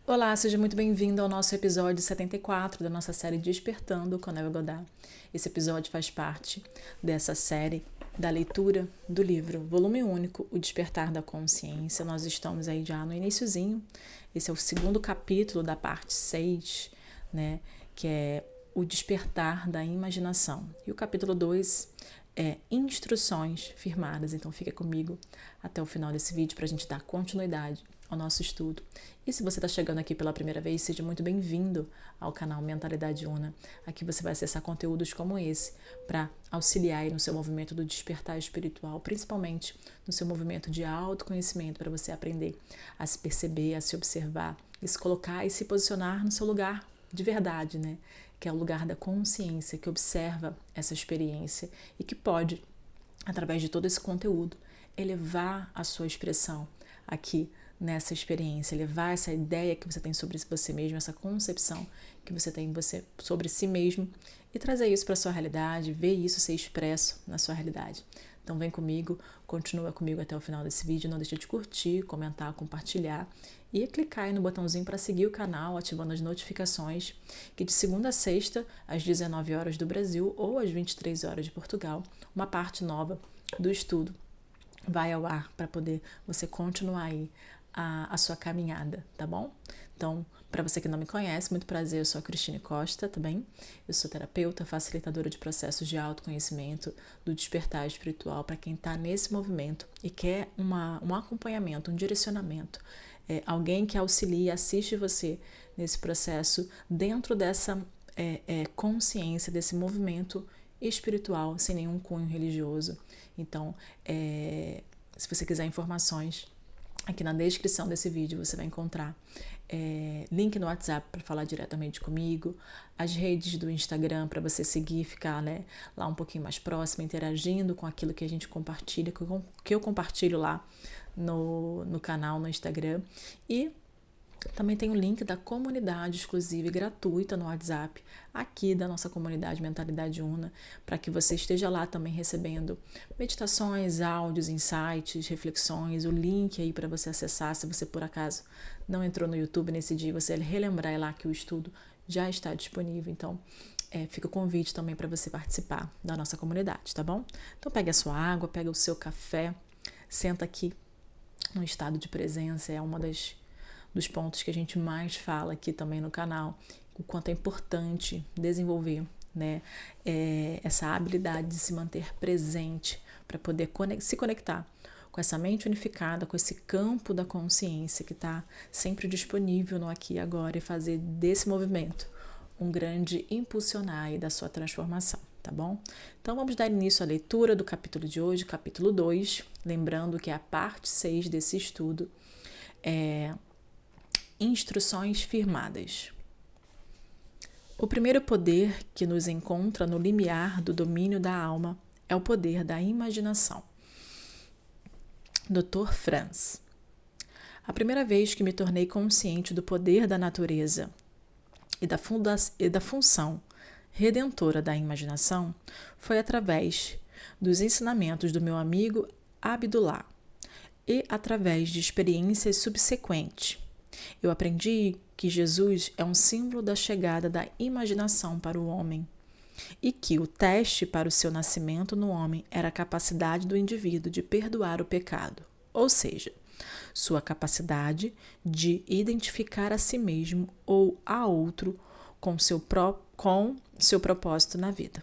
Olá, seja muito bem-vindo ao nosso episódio 74 da nossa série Despertando com Neville Goddard. Esse episódio faz parte dessa série da leitura do livro Volume Único, O Despertar da Consciência. Nós estamos aí já no iniciozinho. Esse é o segundo capítulo da parte 6, né, que é O Despertar da Imaginação. E o capítulo 2 é Instruções Firmadas. Então fica comigo até o final desse vídeo para a gente dar continuidade ao nosso estudo. E se você está chegando aqui pela primeira vez, seja muito bem-vindo ao canal Mentalidade Una. Aqui você vai acessar conteúdos como esse para auxiliar aí no seu movimento do despertar espiritual, principalmente no seu movimento de autoconhecimento, para você aprender a se perceber, a se observar, e se colocar e se posicionar no seu lugar de verdade, né? Que é o lugar da consciência, que observa essa experiência e que pode, através de todo esse conteúdo, elevar a sua expressão aqui nessa experiência, levar essa ideia que você tem sobre você mesmo, essa concepção que você tem sobre si mesmo e trazer isso para a sua realidade, ver isso ser expresso na sua realidade. Então vem comigo, continua comigo até o final desse vídeo, não deixa de curtir, comentar, compartilhar e clicar aí no botãozinho para seguir o canal, ativando as notificações, que de segunda a sexta, às 19 horas do Brasil ou às 23 horas de Portugal, uma parte nova do estudo vai ao ar para poder você continuar aí a sua caminhada, tá bom? Então, para você que não me conhece, muito prazer, eu sou a Cristine Costa, tá bem? Eu sou terapeuta, facilitadora de processos de autoconhecimento, do despertar espiritual para quem está nesse movimento e quer um acompanhamento, um direcionamento, alguém que auxilie e assiste você nesse processo dentro dessa consciência, desse movimento espiritual, sem nenhum cunho religioso. Então, se você quiser informações, aqui na descrição desse vídeo você vai encontrar link no WhatsApp para falar diretamente comigo, as redes do Instagram para você seguir, ficar lá um pouquinho mais próximo, interagindo com aquilo que a gente compartilha, que eu compartilho lá no canal, no Instagram. E também tem o link da comunidade exclusiva e gratuita no WhatsApp, aqui da nossa comunidade Mentalidade Una, para que você esteja lá também recebendo meditações, áudios, insights, reflexões, o link aí para você acessar, se você por acaso não entrou no YouTube nesse dia, você relembrar lá que o estudo já está disponível. Então, fica o convite também para você participar da nossa comunidade, tá bom? Então, pegue a sua água, pega o seu café, senta aqui no estado de presença, é uma dos pontos que a gente mais fala aqui também no canal, o quanto é importante desenvolver, né, essa habilidade de se manter presente para poder se conectar com essa mente unificada, com esse campo da consciência que está sempre disponível no aqui e agora e fazer desse movimento um grande impulsionar aí da sua transformação, tá bom? Então vamos dar início à leitura do capítulo de hoje, capítulo 2, lembrando que é a parte 6 desse estudo, Instruções Firmadas. O primeiro poder que nos encontra no limiar do domínio da alma é o poder da imaginação. Dr. Franz. A primeira vez que me tornei consciente do poder da natureza e da função redentora da imaginação foi através dos ensinamentos do meu amigo Abdullah e através de experiências subsequentes. Eu aprendi que Jesus é um símbolo da chegada da imaginação para o homem e que o teste para o seu nascimento no homem era a capacidade do indivíduo de perdoar o pecado, ou seja, sua capacidade de identificar a si mesmo ou a outro com seu propósito na vida.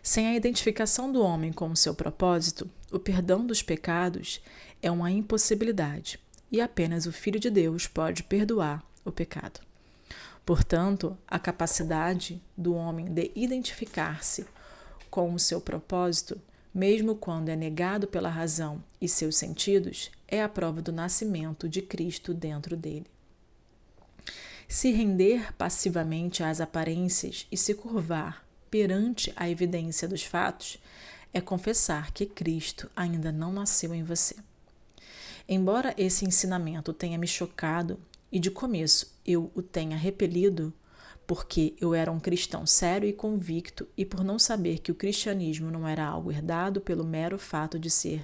Sem a identificação do homem com o seu propósito, o perdão dos pecados é uma impossibilidade. E apenas o Filho de Deus pode perdoar o pecado. Portanto, a capacidade do homem de identificar-se com o seu propósito, mesmo quando é negado pela razão e seus sentidos, é a prova do nascimento de Cristo dentro dele. Se render passivamente às aparências e se curvar perante a evidência dos fatos, é confessar que Cristo ainda não nasceu em você. Embora esse ensinamento tenha me chocado e de começo eu o tenha repelido, porque eu era um cristão sério e convicto e por não saber que o cristianismo não era algo herdado pelo mero fato de se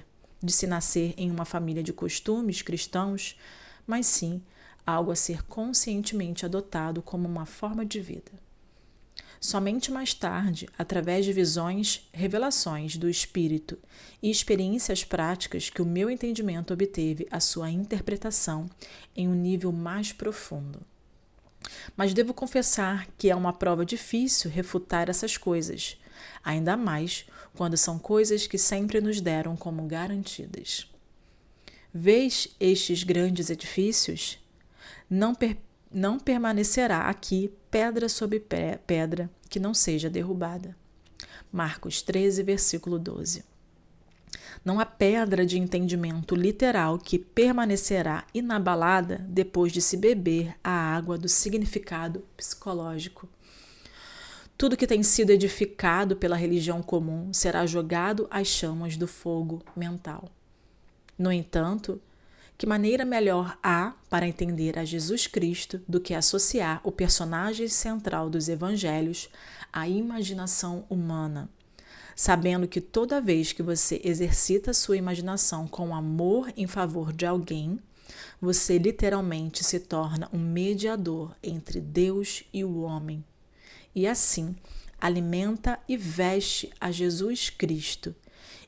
nascer em uma família de costumes cristãos, mas sim algo a ser conscientemente adotado como uma forma de vida. Somente mais tarde, através de visões, revelações do Espírito e experiências práticas que o meu entendimento obteve a sua interpretação em um nível mais profundo. Mas devo confessar que é uma prova difícil refutar essas coisas, ainda mais quando são coisas que sempre nos deram como garantidas. Vês estes grandes edifícios? Não permanecerá aqui pedra sobre pedra que não seja derrubada. Marcos 13, versículo 12. Não há pedra de entendimento literal que permanecerá inabalada depois de se beber a água do significado psicológico. Tudo que tem sido edificado pela religião comum será jogado às chamas do fogo mental. No entanto, que maneira melhor há para entender a Jesus Cristo do que associar o personagem central dos evangelhos à imaginação humana, sabendo que toda vez que você exercita sua imaginação com amor em favor de alguém, você literalmente se torna um mediador entre Deus e o homem. E assim, alimenta e veste a Jesus Cristo,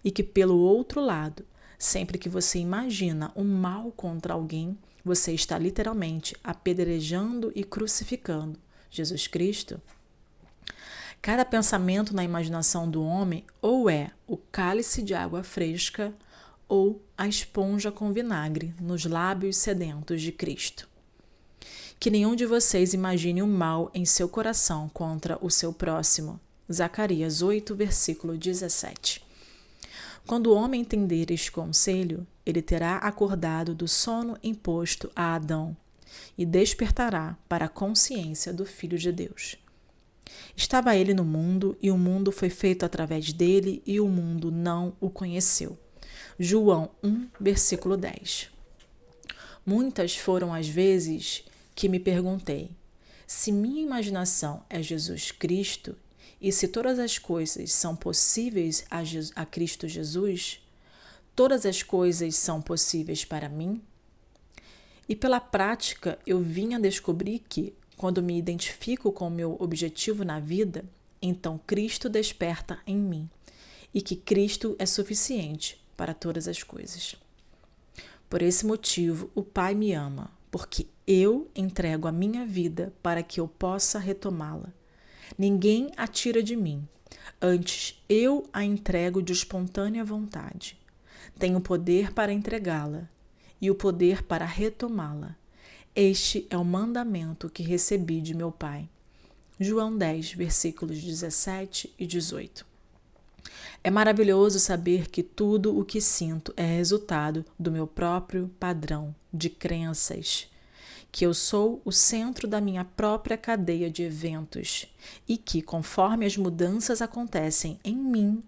e que pelo outro lado, sempre que você imagina um mal contra alguém, você está literalmente apedrejando e crucificando Jesus Cristo. Cada pensamento na imaginação do homem ou é o cálice de água fresca ou a esponja com vinagre nos lábios sedentos de Cristo. Que nenhum de vocês imagine o mal em seu coração contra o seu próximo. Zacarias 8, versículo 17. Quando o homem entender este conselho, ele terá acordado do sono imposto a Adão e despertará para a consciência do Filho de Deus. Estava ele no mundo, e o mundo foi feito através dele, e o mundo não o conheceu. João 1, versículo 10. Muitas foram as vezes que me perguntei: se minha imaginação é Jesus Cristo, e se todas as coisas são possíveis a Cristo Jesus, todas as coisas são possíveis para mim? E pela prática eu vim a descobrir que, quando me identifico com o meu objetivo na vida, então Cristo desperta em mim, e que Cristo é suficiente para todas as coisas. Por esse motivo, o Pai me ama, porque eu entrego a minha vida para que eu possa retomá-la. Ninguém a tira de mim, antes eu a entrego de espontânea vontade. Tenho o poder para entregá-la e o poder para retomá-la. Este é o mandamento que recebi de meu Pai. João 10, versículos 17 e 18. É maravilhoso saber que tudo o que sinto é resultado do meu próprio padrão de crenças, que eu sou o centro da minha própria cadeia de eventos e que, conforme as mudanças acontecem em mim,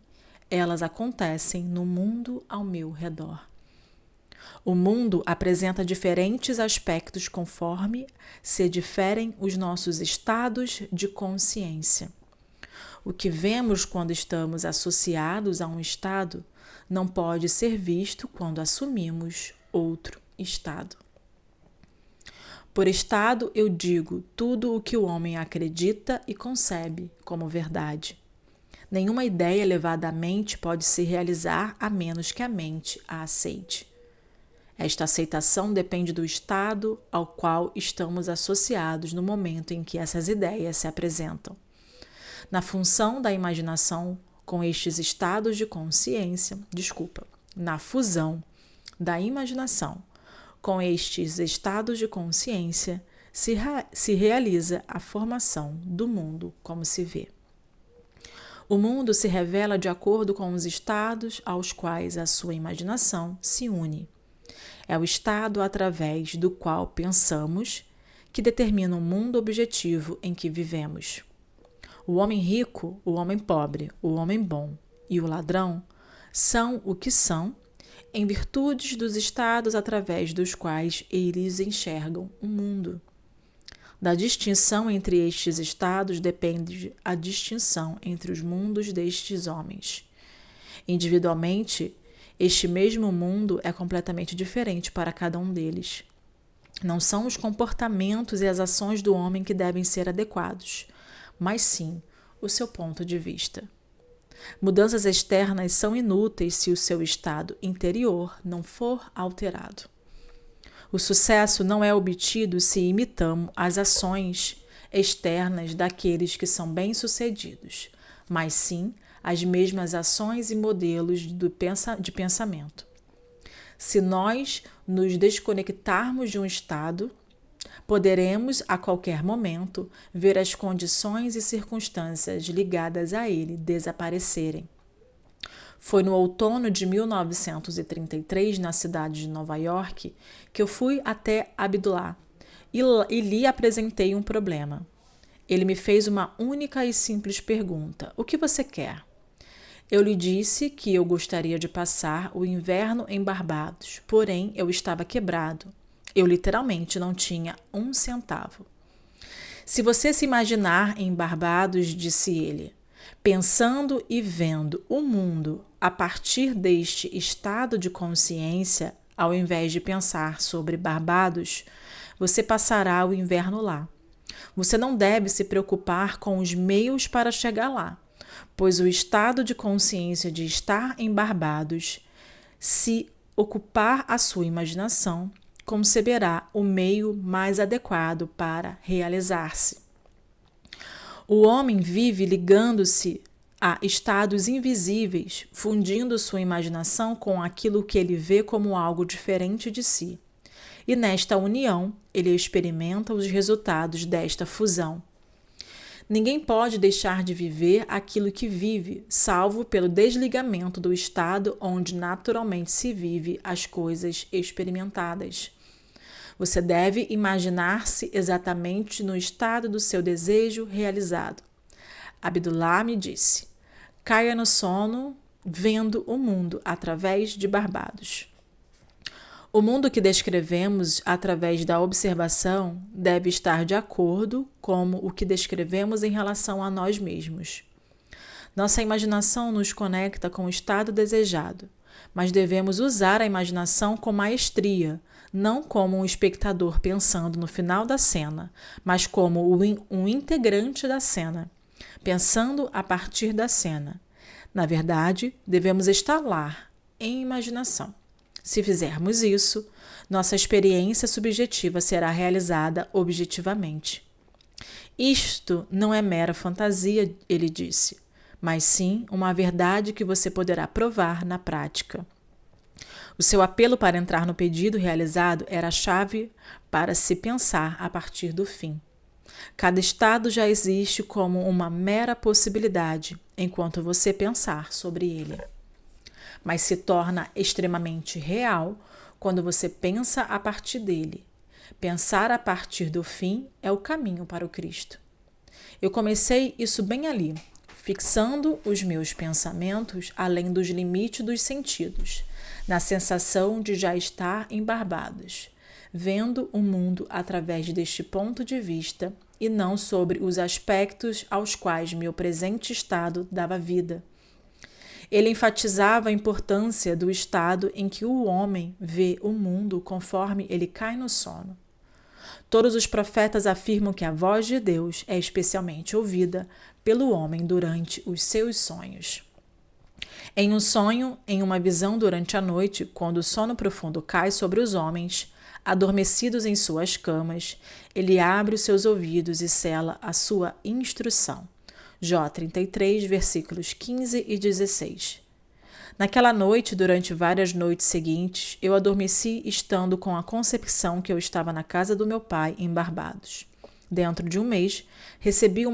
elas acontecem no mundo ao meu redor. O mundo apresenta diferentes aspectos conforme se diferem os nossos estados de consciência. O que vemos quando estamos associados a um estado não pode ser visto quando assumimos outro estado. Por estado, eu digo tudo o que o homem acredita e concebe como verdade. Nenhuma ideia levada à mente pode se realizar a menos que a mente a aceite. Esta aceitação depende do estado ao qual estamos associados no momento em que essas ideias se apresentam. Na função da imaginação com estes estados de consciência, na fusão da imaginação com estes estados de consciência, se realiza a formação do mundo como se vê. O mundo se revela de acordo com os estados aos quais a sua imaginação se une. É o estado através do qual pensamos que determina o mundo objetivo em que vivemos. O homem rico, o homem pobre, o homem bom e o ladrão são o que são em virtude dos estados através dos quais eles enxergam o mundo. Da distinção entre estes estados depende a distinção entre os mundos destes homens. Individualmente, este mesmo mundo é completamente diferente para cada um deles. Não são os comportamentos e as ações do homem que devem ser adequados, mas sim o seu ponto de vista. Mudanças externas são inúteis se o seu estado interior não for alterado. O sucesso não é obtido se imitamos as ações externas daqueles que são bem-sucedidos, mas sim as mesmas ações e modelos de pensamento. Se nós nos desconectarmos de um estado, poderemos, a qualquer momento, ver as condições e circunstâncias ligadas a ele desaparecerem. Foi no outono de 1933, na cidade de Nova York, que eu fui até Abdullah e lhe apresentei um problema. Ele me fez uma única e simples pergunta: o que você quer? Eu lhe disse que eu gostaria de passar o inverno em Barbados, porém eu estava quebrado. Eu literalmente não tinha um centavo. Se você se imaginar em Barbados, disse ele, pensando e vendo o mundo a partir deste estado de consciência, ao invés de pensar sobre Barbados, você passará o inverno lá. Você não deve se preocupar com os meios para chegar lá, pois o estado de consciência de estar em Barbados, se ocupar a sua imaginação, conceberá o meio mais adequado para realizar-se. O homem vive ligando-se a estados invisíveis, fundindo sua imaginação com aquilo que ele vê como algo diferente de si. E nesta união, ele experimenta os resultados desta fusão. Ninguém pode deixar de viver aquilo que vive, salvo pelo desligamento do estado onde naturalmente se vive as coisas experimentadas. Você deve imaginar-se exatamente no estado do seu desejo realizado. Abdullah me disse: caia no sono vendo o mundo através de Barbados. O mundo que descrevemos através da observação deve estar de acordo com o que descrevemos em relação a nós mesmos. Nossa imaginação nos conecta com o estado desejado, mas devemos usar a imaginação com maestria, não como um espectador pensando no final da cena, mas como um integrante da cena, pensando a partir da cena. Na verdade, devemos estar lá, em imaginação. Se fizermos isso, nossa experiência subjetiva será realizada objetivamente. Isto não é mera fantasia, ele disse, mas sim uma verdade que você poderá provar na prática. O seu apelo para entrar no pedido realizado era a chave para se pensar a partir do fim. Cada estado já existe como uma mera possibilidade, enquanto você pensar sobre ele. Mas se torna extremamente real quando você pensa a partir dele. Pensar a partir do fim é o caminho para o Cristo. Eu comecei isso bem ali, fixando os meus pensamentos além dos limites dos sentidos, na sensação de já estar em Barbados, vendo o mundo através deste ponto de vista e não sobre os aspectos aos quais meu presente estado dava vida. Ele enfatizava a importância do estado em que o homem vê o mundo conforme ele cai no sono. Todos os profetas afirmam que a voz de Deus é especialmente ouvida pelo homem durante os seus sonhos. Em um sonho, em uma visão durante a noite, quando o sono profundo cai sobre os homens, adormecidos em suas camas, ele abre os seus ouvidos e sela a sua instrução. Jó 33, versículos 15 e 16. Naquela noite, durante várias noites seguintes, eu adormeci estando com a concepção que eu estava na casa do meu pai, em Barbados. Dentro de um mês, recebi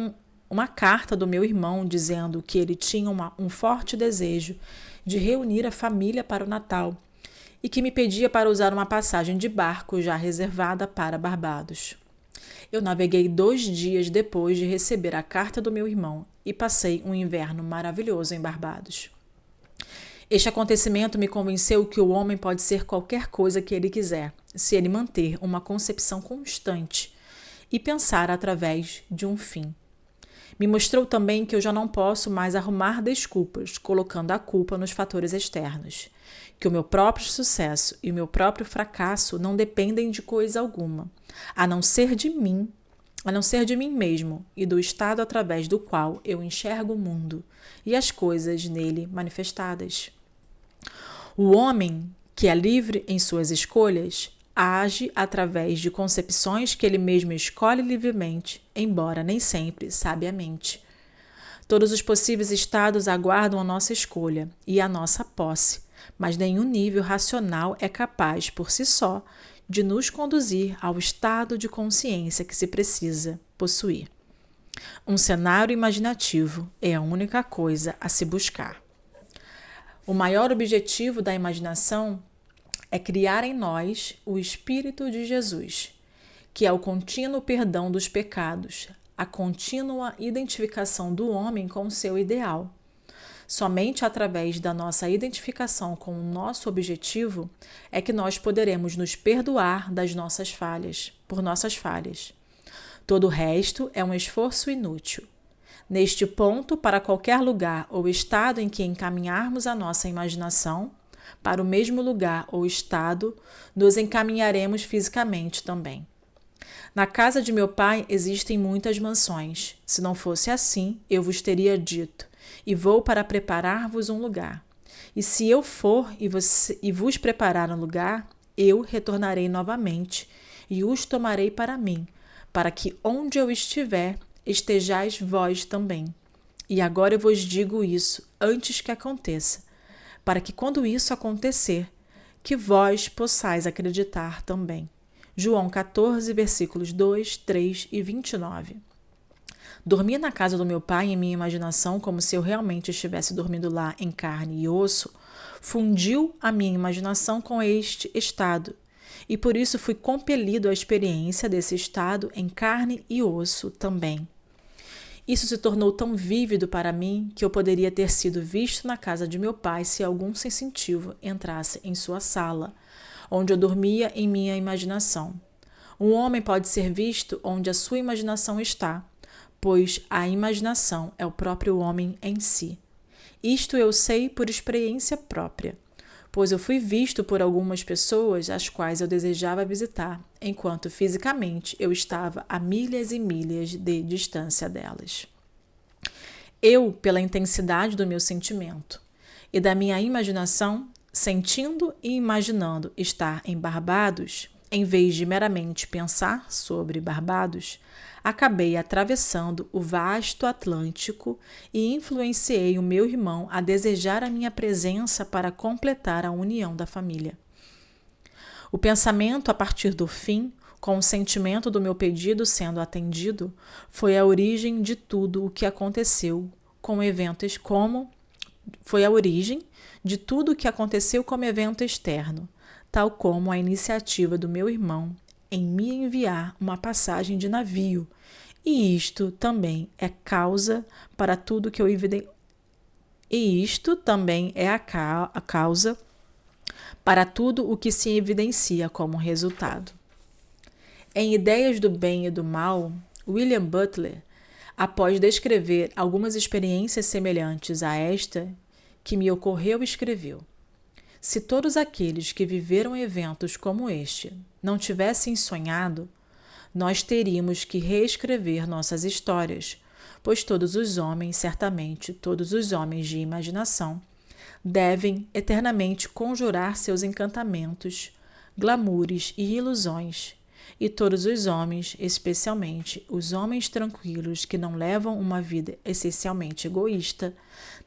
uma carta do meu irmão dizendo que ele tinha um forte desejo de reunir a família para o Natal e que me pedia para usar uma passagem de barco já reservada para Barbados. Eu naveguei 2 dias depois de receber a carta do meu irmão e passei um inverno maravilhoso em Barbados. Este acontecimento me convenceu que o homem pode ser qualquer coisa que ele quiser, se ele manter uma concepção constante e pensar através de um fim. Me mostrou também que eu já não posso mais arrumar desculpas, colocando a culpa nos fatores externos, que o meu próprio sucesso e o meu próprio fracasso não dependem de coisa alguma, a não ser de mim mesmo e do estado através do qual eu enxergo o mundo e as coisas nele manifestadas. O homem, que é livre em suas escolhas, age através de concepções que ele mesmo escolhe livremente, embora nem sempre sabiamente. Todos os possíveis estados aguardam a nossa escolha e a nossa posse, mas nenhum nível racional é capaz, por si só, de nos conduzir ao estado de consciência que se precisa possuir. Um cenário imaginativo é a única coisa a se buscar. O maior objetivo da imaginação é criar em nós o Espírito de Jesus, que é o contínuo perdão dos pecados, a contínua identificação do homem com o seu ideal. Somente através da nossa identificação com o nosso objetivo é que nós poderemos nos perdoar das nossas falhas, por nossas falhas. Todo o resto é um esforço inútil. Neste ponto, para qualquer lugar ou estado em que encaminharmos a nossa imaginação, para o mesmo lugar ou estado, nos encaminharemos fisicamente também. Na casa de meu pai existem muitas mansões. Se não fosse assim, eu vos teria dito, e vou para preparar-vos um lugar. E se eu for e vos preparar um lugar, eu retornarei novamente e os tomarei para mim, para que onde eu estiver, estejais vós também. E agora eu vos digo isso antes que aconteça, para que quando isso acontecer, que vós possais acreditar também. João 14, versículos 2, 3 e 29. Dormir na casa do meu pai em minha imaginação como se eu realmente estivesse dormindo lá em carne e osso, fundiu a minha imaginação com este estado, e por isso fui compelido à experiência desse estado em carne e osso também. Isso se tornou tão vívido para mim que eu poderia ter sido visto na casa de meu pai se algum sensitivo entrasse em sua sala, onde eu dormia em minha imaginação. Um homem pode ser visto onde a sua imaginação está, pois a imaginação é o próprio homem em si. Isto eu sei por experiência própria, pois eu fui visto por algumas pessoas às quais eu desejava visitar, enquanto fisicamente eu estava a milhas e milhas de distância delas. Eu, pela intensidade do meu sentimento e da minha imaginação, sentindo e imaginando estar em Barbados, em vez de meramente pensar sobre Barbados, acabei atravessando o vasto Atlântico e influenciei o meu irmão a desejar a minha presença para completar a união da família. O pensamento a partir do fim, com o sentimento do meu pedido sendo atendido, foi a origem de tudo o que aconteceu com eventos como evento externo, tal como a iniciativa do meu irmão em me enviar uma passagem de navio, e isto também é causa para tudo que eu a causa para tudo o que se evidencia como resultado. Em Ideias do Bem e do Mal, William Butler, após descrever algumas experiências semelhantes a esta que me ocorreu, escreveu: se todos aqueles que viveram eventos como este não tivessem sonhado, nós teríamos que reescrever nossas histórias, pois todos os homens, certamente todos os homens de imaginação, devem eternamente conjurar seus encantamentos, glamoures e ilusões, e todos os homens, especialmente os homens tranquilos que não levam uma vida essencialmente egoísta,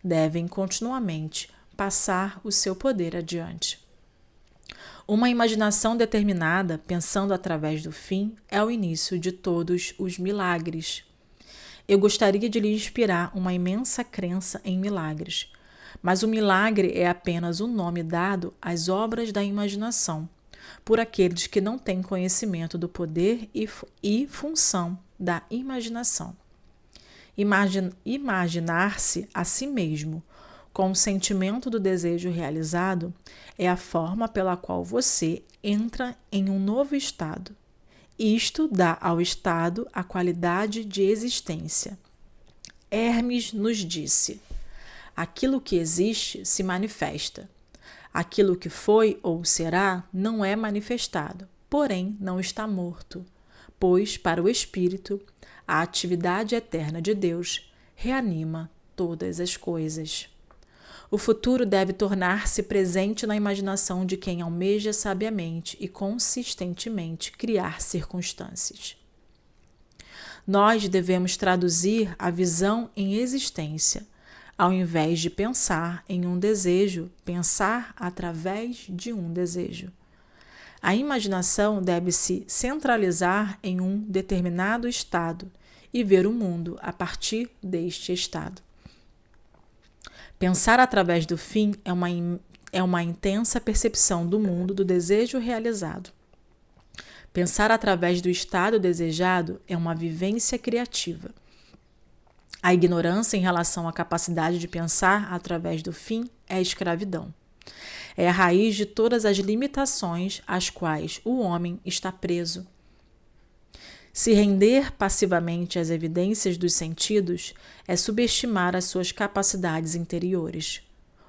devem continuamente passar o seu poder adiante. Uma imaginação determinada, pensando através do fim, é o início de todos os milagres. Eu gostaria de lhe inspirar uma imensa crença em milagres, mas o milagre é apenas um nome dado às obras da imaginação, por aqueles que não têm conhecimento do poder e função da imaginação. Imaginar-se a si mesmo com o sentimento do desejo realizado é a forma pela qual você entra em um novo estado. Isto dá ao estado a qualidade de existência. Hermes nos disse: aquilo que existe se manifesta. Aquilo que foi ou será não é manifestado, porém não está morto, pois, para o espírito, a atividade eterna de Deus reanima todas as coisas. O futuro deve tornar-se presente na imaginação de quem almeja sabiamente e consistentemente criar circunstâncias. Nós devemos traduzir a visão em existência, ao invés de pensar em um desejo, pensar através de um desejo. A imaginação deve se centralizar em um determinado estado e ver o mundo a partir deste estado. Pensar através do fim é uma intensa percepção do mundo do desejo realizado. Pensar através do estado desejado é uma vivência criativa. A ignorância em relação à capacidade de pensar através do fim é escravidão. É a raiz de todas as limitações às quais o homem está preso. Se render passivamente às evidências dos sentidos é subestimar as suas capacidades interiores.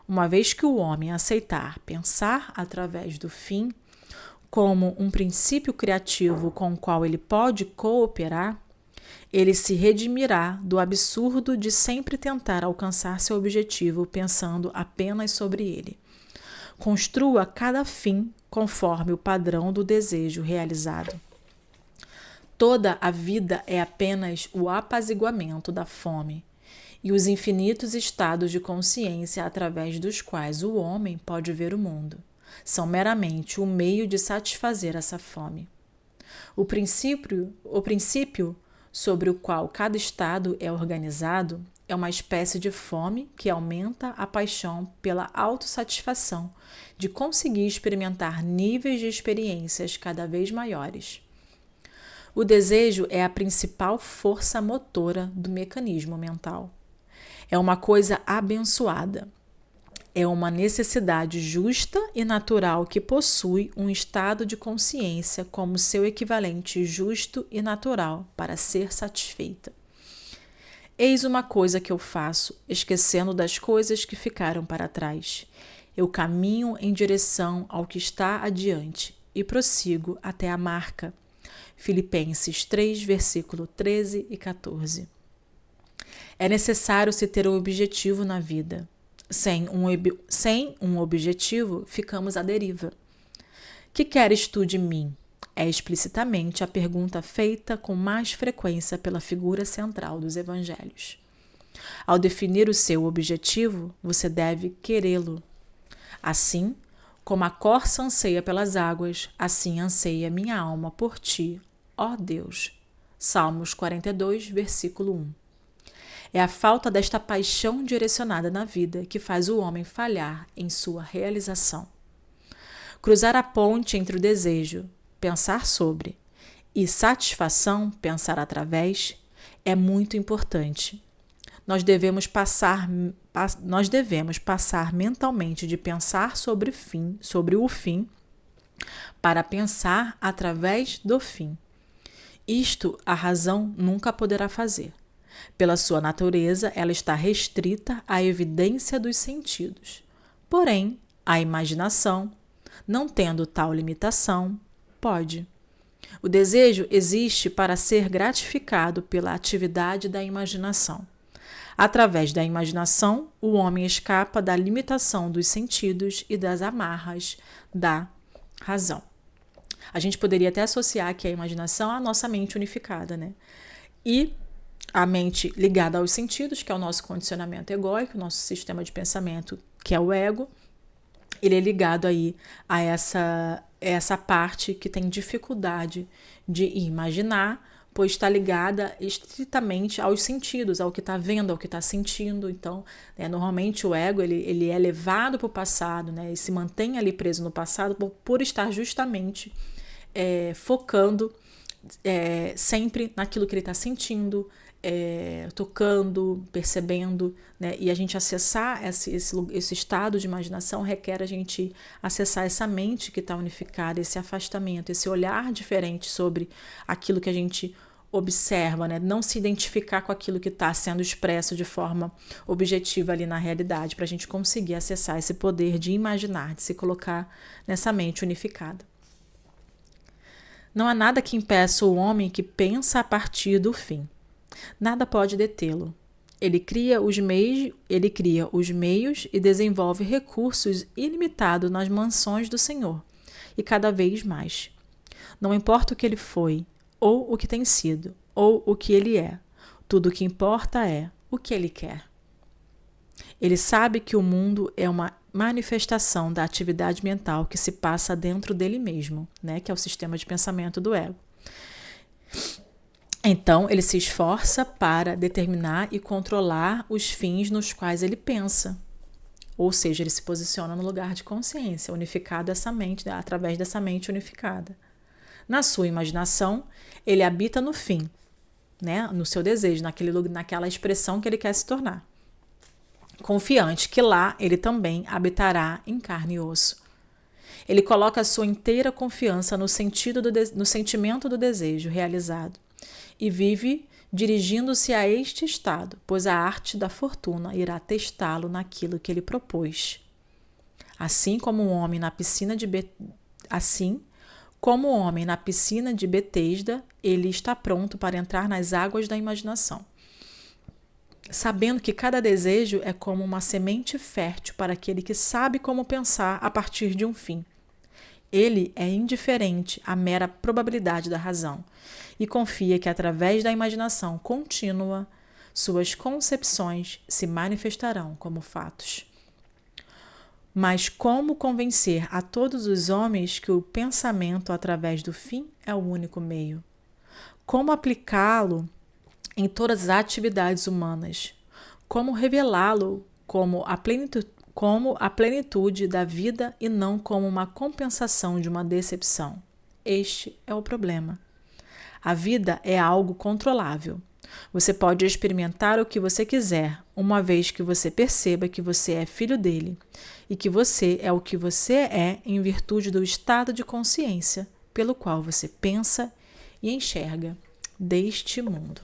Uma vez que o homem aceitar pensar através do fim como um princípio criativo com o qual ele pode cooperar, ele se redimirá do absurdo de sempre tentar alcançar seu objetivo pensando apenas sobre ele. Construa cada fim conforme o padrão do desejo realizado. Toda a vida é apenas o apaziguamento da fome e os infinitos estados de consciência através dos quais o homem pode ver o mundo são meramente o meio de satisfazer essa fome. O princípio sobre o qual cada estado é organizado é uma espécie de fome que aumenta a paixão pela autossatisfação de conseguir experimentar níveis de experiências cada vez maiores. O desejo é a principal força motora do mecanismo mental. É uma coisa abençoada. É uma necessidade justa e natural que possui um estado de consciência como seu equivalente justo e natural para ser satisfeita. Eis uma coisa que eu faço, esquecendo das coisas que ficaram para trás. Eu caminho em direção ao que está adiante e prossigo até a marca. Filipenses 3, versículo 13 e 14. É necessário se ter um objetivo na vida. Sem um objetivo, ficamos à deriva. Que queres tu de mim? É explicitamente a pergunta feita com mais frequência pela figura central dos evangelhos. Ao definir o seu objetivo, você deve querê-lo. Assim, como a corça anseia pelas águas, assim anseia minha alma por ti, ó Deus. Salmos 42, versículo 1. É a falta desta paixão direcionada na vida que faz o homem falhar em sua realização. Cruzar a ponte entre o desejo, pensar sobre, e satisfação, pensar através, é muito importante. Nós devemos passar mentalmente de pensar sobre o fim, para pensar através do fim. Isto a razão nunca poderá fazer. Pela sua natureza, ela está restrita à evidência dos sentidos. Porém, a imaginação, não tendo tal limitação, pode. O desejo existe para ser gratificado pela atividade da imaginação. Através da imaginação, o homem escapa da limitação dos sentidos e das amarras da razão. A gente poderia até associar aqui a imaginação à nossa mente unificada, né? E a mente ligada aos sentidos, que é o nosso condicionamento egóico, o nosso sistema de pensamento, que é o ego, ele é ligado aí a essa parte que tem dificuldade de imaginar, pois está ligada estritamente aos sentidos, ao que está vendo, ao que está sentindo. Então, normalmente o ego ele é levado para o passado, né, e se mantém ali preso no passado por estar justamente focando sempre naquilo que ele está sentindo, tocando, percebendo, né? E a gente acessar esse estado de imaginação requer a gente acessar essa mente que está unificada, esse afastamento, esse olhar diferente sobre aquilo que a gente observa, né? Não se identificar com aquilo que está sendo expresso de forma objetiva ali na realidade, para a gente conseguir acessar esse poder de imaginar, de se colocar nessa mente unificada. Não há nada que impeça o homem que pensa a partir do fim. Nada pode detê-lo. Ele cria os meios e desenvolve recursos ilimitados nas mansões do Senhor, e cada vez mais. Não importa o que ele foi, ou o que tem sido, ou o que ele é. Tudo o que importa é o que ele quer. Ele sabe que o mundo é uma manifestação da atividade mental que se passa dentro dele mesmo, né? Que é o sistema de pensamento do ego. Então, ele se esforça para determinar e controlar os fins nos quais ele pensa. Ou seja, ele se posiciona no lugar de consciência, unificado essa mente, né? Através dessa mente unificada. Na sua imaginação, ele habita no fim, né? No seu desejo, naquela expressão que ele quer se tornar. Confiante que lá ele também habitará em carne e osso. Ele coloca a sua inteira confiança no sentimento do desejo realizado e vive dirigindo-se a este estado, pois a arte da fortuna irá testá-lo naquilo que ele propôs. Assim como o homem na piscina de Betesda, ele está pronto para entrar nas águas da imaginação, sabendo que cada desejo é como uma semente fértil para aquele que sabe como pensar a partir de um fim. Ele é indiferente à mera probabilidade da razão e confia que através da imaginação contínua, suas concepções se manifestarão como fatos. Mas como convencer a todos os homens que o pensamento através do fim é o único meio? Como aplicá-lo em todas as atividades humanas? Como revelá-lo como a plenitude da vida e não como uma compensação de uma decepção? Este é o problema. A vida é algo controlável. Você pode experimentar o que você quiser, uma vez que você perceba que você é filho dele e que você é o que você é em virtude do estado de consciência pelo qual você pensa e enxerga deste mundo.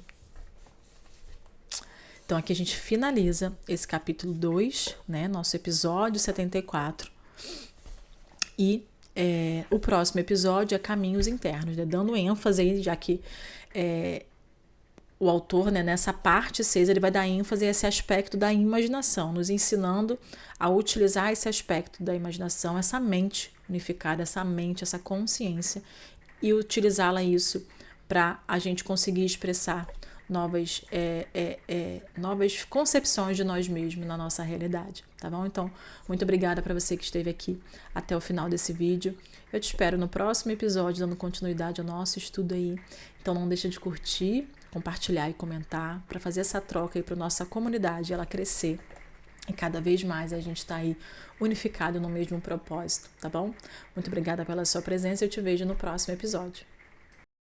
Então aqui a gente finaliza esse capítulo 2, né, nosso episódio 74. E o próximo episódio é Caminhos Internos, né, dando ênfase aí, já que o autor, né, nessa parte 6, ele vai dar ênfase a esse aspecto da imaginação, nos ensinando a utilizar esse aspecto da imaginação, essa mente unificada, essa consciência, e utilizá-la isso para a gente conseguir expressar novas concepções de nós mesmos na nossa realidade, tá bom? Então, muito obrigada para você que esteve aqui até o final desse vídeo. Eu te espero no próximo episódio, dando continuidade ao nosso estudo aí. Então, não deixa de curtir, compartilhar e comentar para fazer essa troca aí para nossa comunidade, ela crescer. E cada vez mais a gente está aí unificado no mesmo propósito, tá bom? Muito obrigada pela sua presença e eu te vejo no próximo episódio.